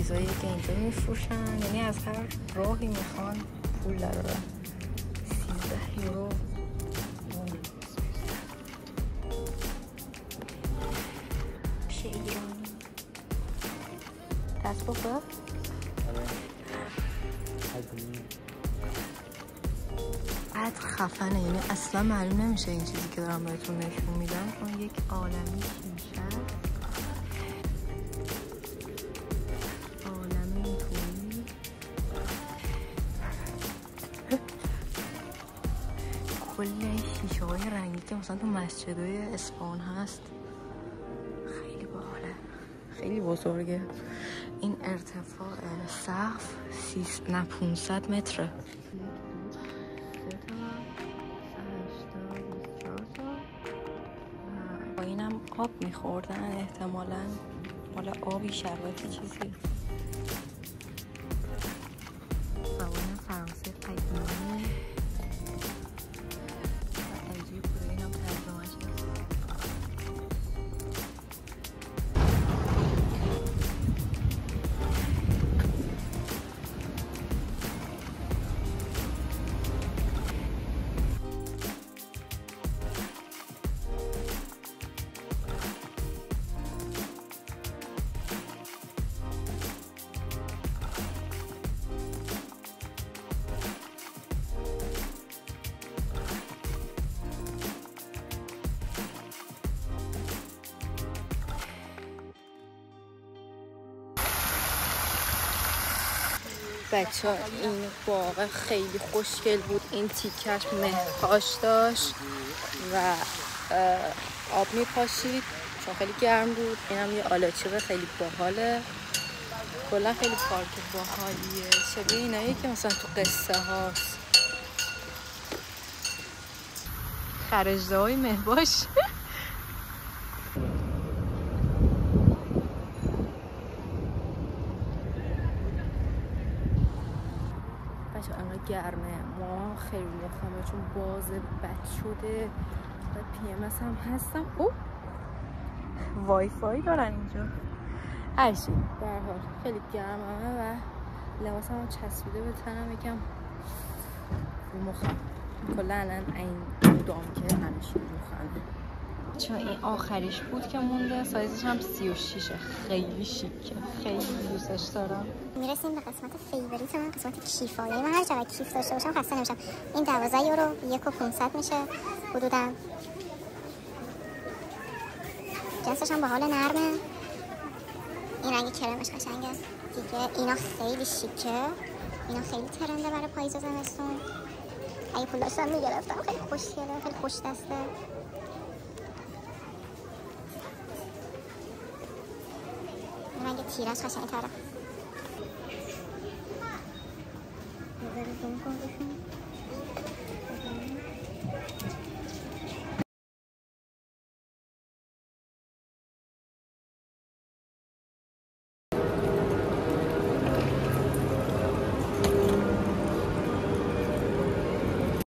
چیزایی که اینجا میفروشن، یعنی از هر راهی میخوان پول درارن. 13 یورو. میشه ایرانی دست بخور؟ بعد خفنه، یعنی اصلا معلوم نمیشه این چیزی که دارم بهتون نشون میدم، چون یک عالمی شیشه عالمی اینطوری کل شیشه های رنگی که مثلا تو مسجدهای اصفهان هست. خیلی باحاله، خیلی بزرگه. این ارتفاع سقف 500 متره. با اینم آب میخوردن احتمالاً، حالا آبی شربتی چیزی. زبان فرانسه قدیمی و عجیب بوده، اینم ترجمه‌اش هست. بچه ها این باغ خیلی خوشگل بود. این تیکش مه‌پاش داشت و آب میپاشید چون خیلی گرم بود. این هم یه آلاچیق خیلی باحاله. کلا خیلی پارک باحالیه، شبیه اینایی که مثلا تو قصه هاست. خرجده های مه‌پاش. گرمه، ما خیلی مخمه چون باز بد شده و پی ام اس هم هستم. او وای فای دارن اینجا. هرچی به هر حال خیلی گرمه و لباسم هم چسبیده به تنم، یکم رو مخم. کلا الان این دام که همیشه رو مخمه. چون این آخریش بود که مونده، سایزش هم 36. خیلی شیکه، خیلی دوستش دارم. میرسیم به قسمت فیوریت من، قسمت کیفا. یعنی من هر چقدر کیف داشته باشم خسته نمیشم. این 12 یورو 1,500 میشه حدودا. جنسش هم باحال، نرمه. این رنگ کرمش قشنگه دیگه. اینا خیلی شیکه، اینا خیلی ترنده برای پاییز و زمستون. اگه پول داشتم میگرفتم. خیلی خوشگله، خیلی خوش دسته. رنگ تیرش قشنگ‌تره.